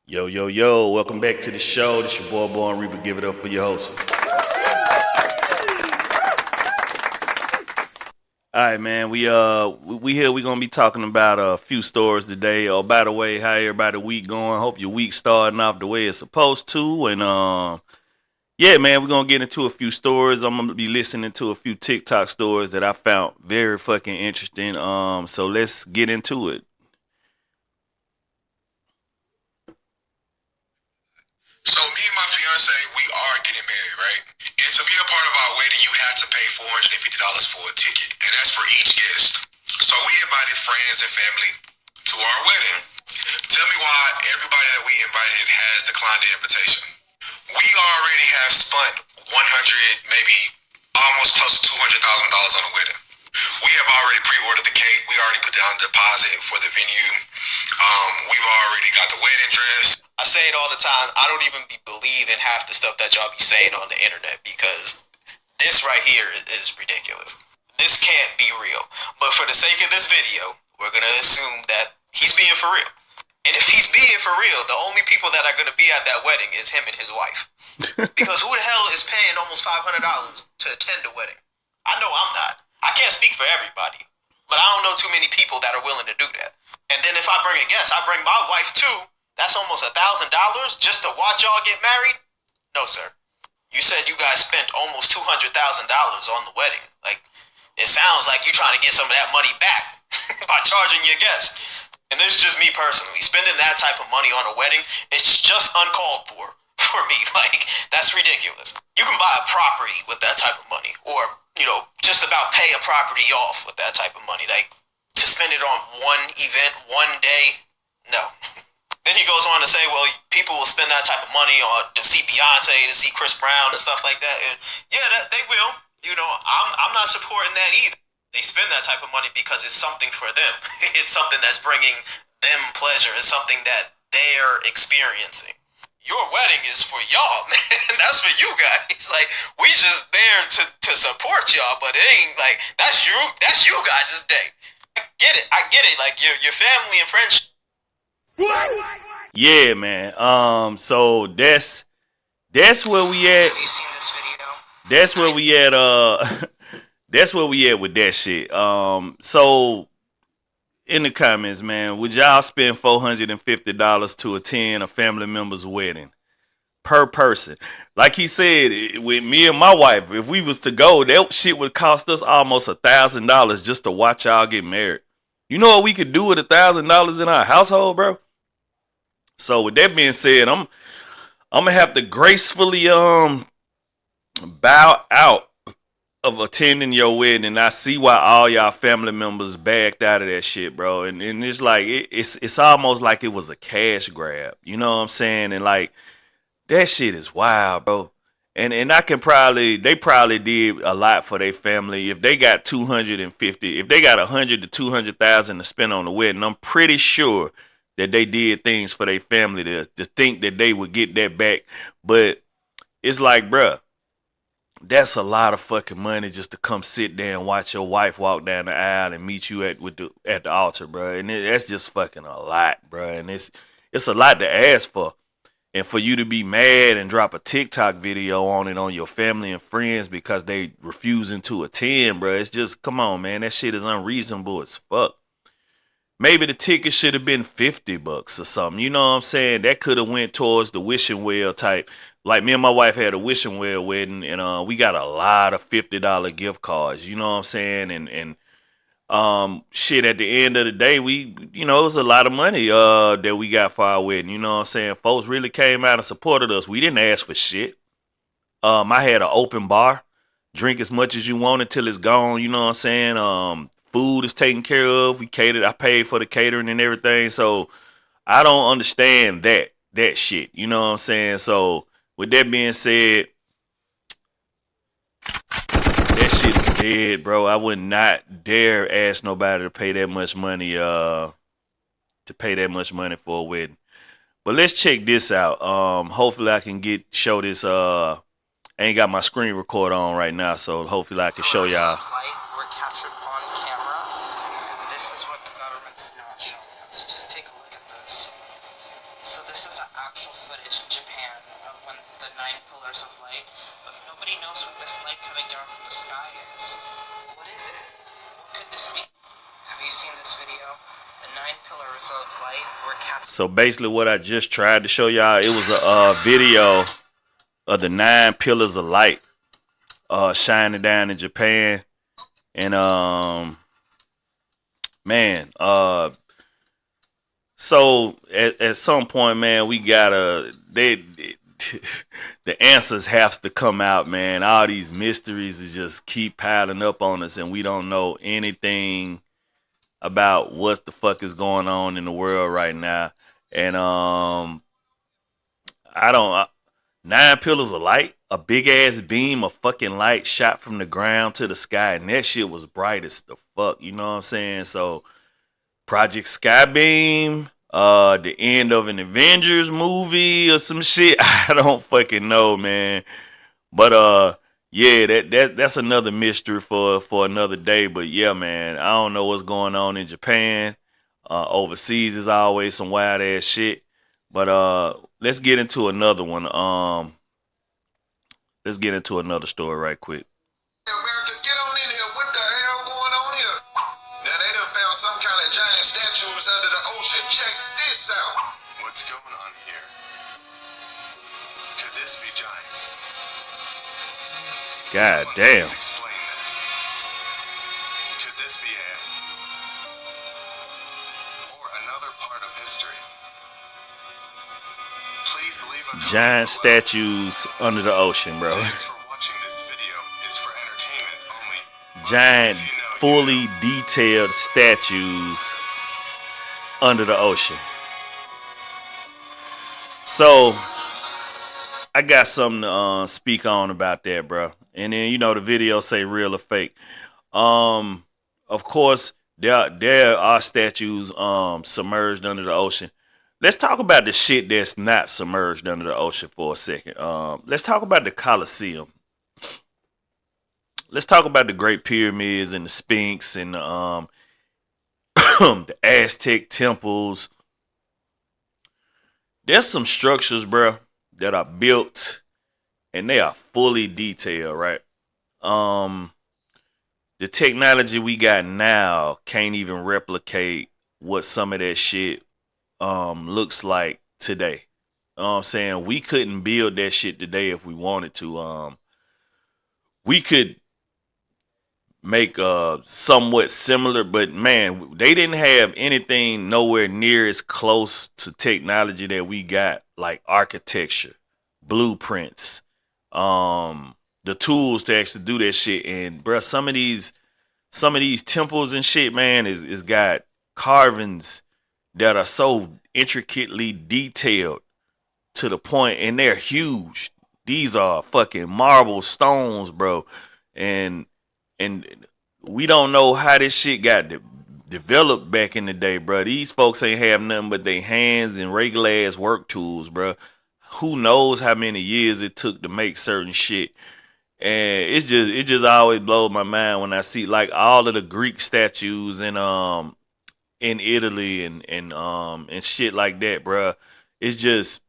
Yo, yo, yo, welcome back to the show. This your boy Born Reaper. Give it up for your host. All right, man. We here. We gonna be talking about a few stories today. Oh, by the way, how everybody week going? Hope your week starting off the way it's supposed to. And yeah, man, we're gonna get into a few stories. I'm gonna be listening to a few TikTok stories that I found very fucking interesting. So let's get into it. So me and my fiance, we are getting married, right? And to be a part of our wedding, you have to pay $450 for a ticket, and that's for each guest. So we invited friends and family to our wedding. Tell me why everybody that we invited has declined the invitation. We already have spent 100, maybe almost close to $200,000 on the wedding. We have already pre-ordered the cake. We already put down the deposit for the venue. We've already got the wedding dress. I say it all the time. I don't even believe in half the stuff that y'all be saying on the internet because this right here is ridiculous. This can't be real. But for the sake of this video, we're gonna assume that he's being for real. And if he's being for real, the only people that are gonna be at that wedding is him and his wife. Because who the hell is paying almost $500 to attend a wedding? I know I'm not. I can't speak for everybody, but I don't know too many people that are willing to do that. And then if I bring a guest, I bring my wife too. That's almost $1,000 just to watch y'all get married? No, sir. You said you guys spent almost $200,000 on the wedding. Like, it sounds like you're trying to get some of that money back by charging your guests. And this is just me personally. Spending that type of money on a wedding, it's just uncalled for me. Like, that's ridiculous. You can buy a property with that type of money, or, just about pay a property off with that type of money. Like, to spend it on one event, one day, no. Then he goes on to say, well, people will spend that type of money to see Beyonce, to see Chris Brown and stuff like that. And yeah, they will. I'm not supporting that either. They spend that type of money because it's something for them. It's something that's bringing them pleasure. It's something that they're experiencing. Your wedding is for y'all, man. That's for you guys. Like, we just there to support y'all, but it ain't like that's you guys' day. I get it. Like your family and friends. Yeah, man. So that's where we at. Have you seen this video? That's where we at. That's where we at with that shit. So in the comments, man, would y'all spend $450 to attend a family member's wedding per person? Like he said, with me and my wife, if we was to go, that shit would cost us almost $1,000 just to watch y'all get married. You know what we could do with $1,000 in our household, bro? So with that being said, I'm gonna have to gracefully bow out of attending your wedding, and I see why all y'all family members backed out of that shit, bro. And it's like it's almost like it was a cash grab. You know what I'm saying? And like that shit is wild, bro. And they probably did a lot for their family. If they got 250, if they got 100 to 200,000 to spend on the wedding, I'm pretty sure that they did things for their family to think that they would get that back. But it's like, bruh, that's a lot of fucking money just to come sit there and watch your wife walk down the aisle and meet you at the altar, bruh. And that's just fucking a lot, bruh. And it's a lot to ask for. And for you to be mad and drop a TikTok video on it on your family and friends because they refusing to attend, bruh, it's just, come on, man. That shit is unreasonable as fuck. Maybe the ticket should have been $50 or something. You know what I'm saying? That could have went towards the wishing well type. Like me and my wife had a wishing well wedding, and we got a lot of $50 gift cards. You know what I'm saying? And shit. At the end of the day, it was a lot of money that we got for our wedding. You know what I'm saying? Folks really came out and supported us. We didn't ask for shit. I had an open bar. Drink as much as you want until it's gone. You know what I'm saying? Food is taken care of. We catered. I paid for the catering and everything. So I don't understand that shit. You know what I'm saying? So with that being said, that shit is dead, bro. I would not dare ask nobody to pay that much money. For a wedding. But let's check this out. Hopefully I can show this. I ain't got my screen recorder on right now, so hopefully I can show y'all. Were captured on camera. This is what the government's not showing us. Just take a look at this. So this is actual footage in Japan of when the 9 pillars of light, but nobody knows what this light coming down from the sky is. What is it? What could this be? Have you seen this video? The 9 pillars of light were captured. So basically, what I just tried to show y'all, it was a video of the 9 pillars of light shining down in Japan, and man, so at some point, man, we gotta the answers have to come out, man. All these mysteries is just keep piling up on us, and we don't know anything about what the fuck is going on in the world right now. And I don't. 9 pillars of light, a big ass beam of fucking light shot from the ground to the sky, and that shit was bright as the fuck. You know what I'm saying? So Project Skybeam, the end of an Avengers movie or some shit. I don't fucking know, man. But yeah, that's another mystery for another day. But yeah, man, I don't know what's going on in Japan. Overseas is always some wild ass shit. But let's get into another one. Let's get into another story right quick. America, get on in here. What the hell going on here? Now they done found some kind of giant statues under the ocean. Check this out. What's going on here? Could this be giants? God Someone damn. please explain this. Could this be it? Or another part of history? Please leave a comment Giant below. statues under the ocean, bro. Thanks for watching. This video is for entertainment only. But Giant, if you know, fully you know. detailed statues under the ocean. So I got something to speak on about that, bro. And then you know the video say real or fake. Of course there are statues submerged under the ocean. Let's talk about the shit that's not submerged under the ocean for a second. Let's talk about the Colosseum. Let's talk about the Great Pyramids and the Sphinx and the Aztec temples. There's some structures, bro, that are built and they are fully detailed, right? The technology we got now can't even replicate what some of that shit looks like today. You know what I'm saying? We couldn't build that shit today if we wanted to. We could make somewhat similar, but man, they didn't have anything nowhere near as close to technology that we got, like architecture, blueprints, the tools to actually do that shit. And bruh, some of these temples and shit, man, is got carvings that are so intricately detailed to the point, and they're huge. These are fucking marble stones, bro. And we don't know how this shit got developed back in the day, bro. These folks ain't have nothing but their hands and regular ass work tools, bro. Who knows how many years it took to make certain shit. And it just always blows my mind when I see like all of the Greek statues in Italy and shit like that, bro. It's just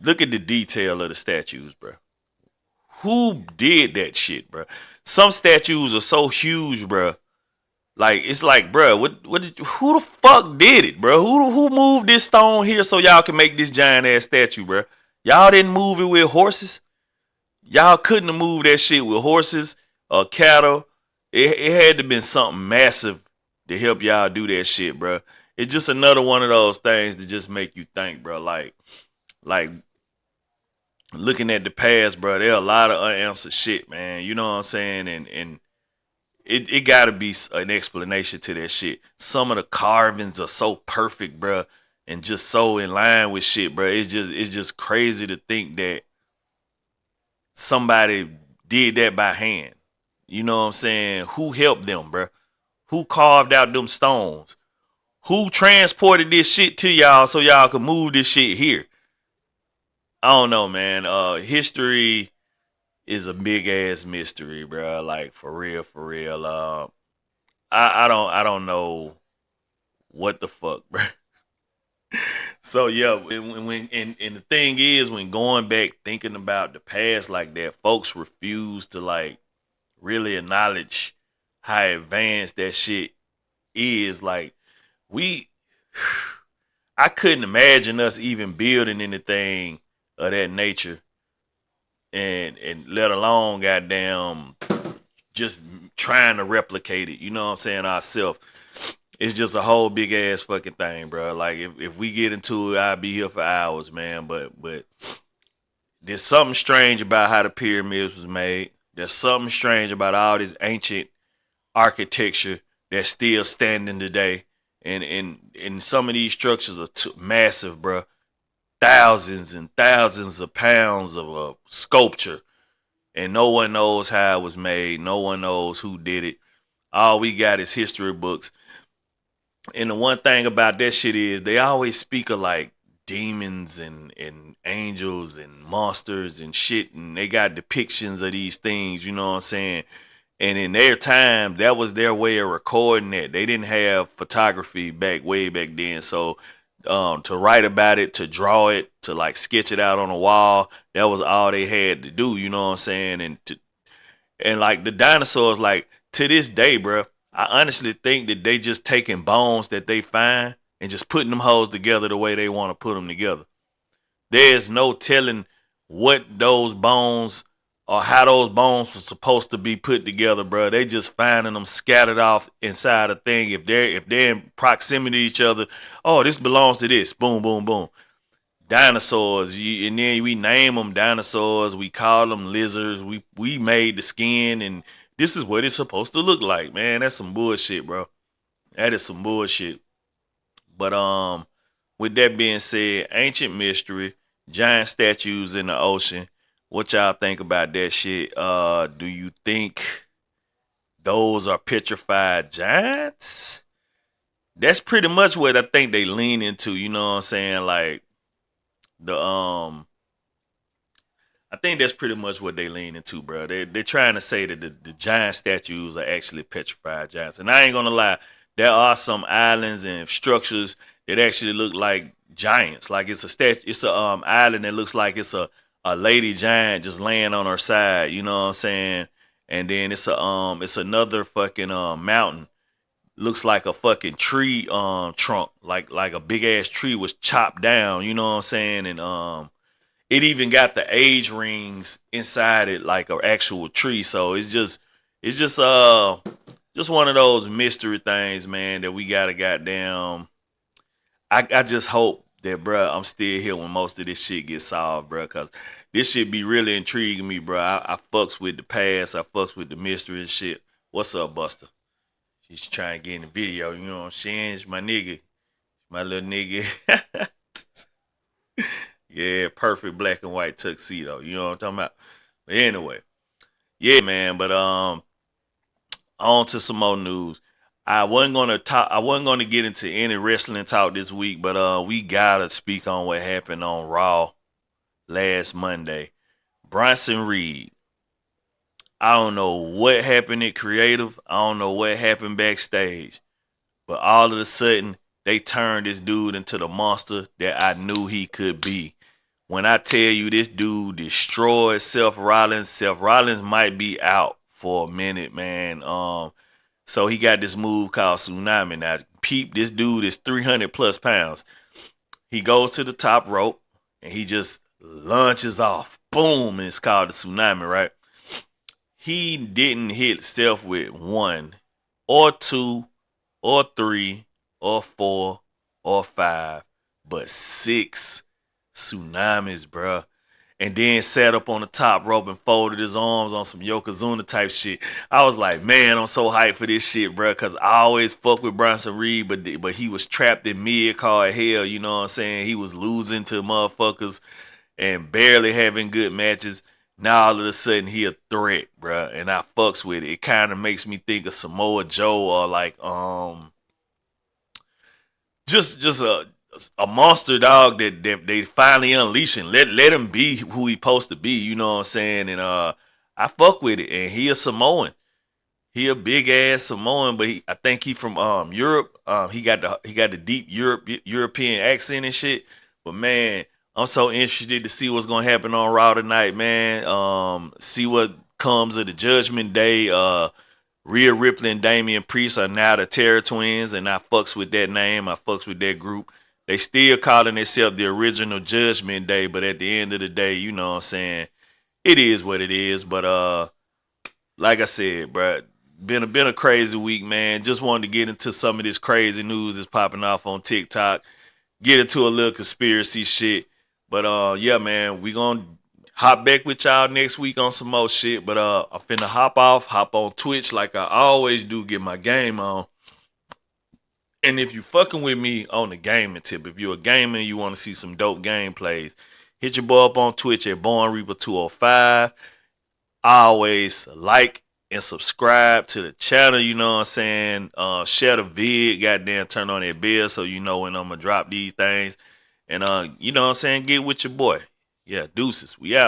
look at the detail of the statues, bro. Who did that shit, bro? Some statues are so huge, bro. Like it's like, bro, who the fuck did it, bro? Who moved this stone here so y'all can make this giant ass statue, bro? Y'all didn't move it with horses. Y'all couldn't have moved that shit with horses or cattle. It had to been something massive to help y'all do that shit, bro. It's just another one of those things that just make you think, bro. Like looking at the past, bro. There are a lot of unanswered shit, man. You know what I'm saying? And it got to be an explanation to that shit. Some of the carvings are so perfect, bro, and just so in line with shit, bro. It's just crazy to think that somebody did that by hand. You know what I'm saying? Who helped them, bro? Who carved out them stones? Who transported this shit to y'all so y'all could move this shit here? I don't know, man. History is a big ass mystery, bro. Like for real, for real. I don't know what the fuck, bro. So yeah, and the thing is, when going back thinking about the past like that, folks refuse to like really acknowledge how advanced that shit is. Like we, I couldn't imagine us even building anything of that nature, and let alone goddamn just trying to replicate it. You know what I'm saying? Ourselves. It's just a whole big ass fucking thing, bro. Like if we get into it, I'll be here for hours, man. But there's something strange about how the pyramids was made. There's something strange about all this ancient architecture that's still standing today. And some of these structures are massive, bro. Thousands and thousands of pounds of sculpture, and no one knows how it was made. No one knows who did it. All we got is history books. And the one thing about that shit is they always speak of like demons and angels and monsters and shit, and they got depictions of these things, you know what I'm saying? And in their time, that was their way of recording it. They didn't have photography way back then. So to write about it, to draw it, to like sketch it out on a wall, that was all they had to do, you know what I'm saying? And like the dinosaurs, like to this day, bro, I honestly think that they just taking bones that they find and just putting them hoes together the way they want to put them together. There's no telling what those bones or how those bones were supposed to be put together, bro. They just finding them scattered off inside a thing. If they're in proximity to each other, oh, this belongs to this. Boom, boom, boom. Dinosaurs, and then we name them dinosaurs. We call them lizards. We made the skin, and this is what it's supposed to look like, man. That's some bullshit, bro. That is some bullshit. But with that being said, ancient mystery, giant statues in the ocean. What y'all think about that shit? Do you think those are petrified giants? That's pretty much what I think they lean into. You know what I'm saying? Like the I think that's pretty much what they lean into, bro. They're trying to say that the giant statues are actually petrified giants. And I ain't gonna lie, there are some islands and structures that actually look like giants. Like it's a island that looks like it's a lady giant just laying on her side. You know what I'm saying? And then it's another fucking mountain. Looks like a fucking tree trunk, like a big ass tree was chopped down. You know what I'm saying? And it even got the age rings inside it like an actual tree. So it's just one of those mystery things, man, that we gotta goddamn. I just hope that, bro, I'm still here when most of this shit gets solved, bro, cause this shit be really intriguing me, bro. I fucks with the past, I fucks with the mystery and shit. What's up, Buster? She's trying to get in the video, you know what I'm saying? It's my nigga, my little nigga. Yeah, perfect black and white tuxedo. You know what I'm talking about? But anyway, yeah, man. But on to some more news. I wasn't gonna get into any wrestling talk this week, but we gotta speak on what happened on Raw last Monday. Bronson Reed. I don't know what happened at creative. I don't know what happened backstage. But all of a sudden, they turned this dude into the monster that I knew he could be. When I tell you this dude destroyed Seth Rollins might be out for a minute, man. So he got this move called Tsunami. Now, peep, this dude is 300 plus pounds. He goes to the top rope and he just launches off. Boom, and it's called the Tsunami, right? He didn't hit Steph with one or two or three or four or five, but six tsunamis, bruh. And then sat up on the top rope and folded his arms on some Yokozuna type shit. I was like, man, I'm so hyped for this shit, bruh, because I always fuck with Bronson Reed, but he was trapped in mid-card hell, you know what I'm saying? He was losing to motherfuckers and barely having good matches. Now all of a sudden he a threat, bruh, and I fucks with it. It kind of makes me think of Samoa Joe or like just a monster dog that they finally unleashing. Let him be who he supposed to be. You know what I'm saying? And I fuck with it. And he a Samoan. He a big ass Samoan, but I think he from Europe. He got the deep European accent and shit. But man, I'm so interested to see what's gonna happen on Raw tonight, man. See what comes of the Judgment Day. Rhea Ripley and Damian Priest are now the Terror Twins, and I fucks with that name. I fucks with that group. They still calling themselves the original Judgment Day, but at the end of the day, you know what I'm saying? It is what it is. But like I said, bro, been a crazy week, man. Just wanted to get into some of this crazy news that's popping off on TikTok. Get into a little conspiracy shit. But yeah, man, we gonna hop back with y'all next week on some more shit. But I'm finna hop on Twitch like I always do, get my game on. And if you fucking with me on the gaming tip, if you're a gamer and you want to see some dope gameplays, hit your boy up on Twitch at Born Reaper 205. Always like and subscribe to the channel, you know what I'm saying? Share the vid, goddamn, turn on that bell so you know when I'm gonna drop these things. And you know what I'm saying? Get with your boy. Yeah, deuces. We out.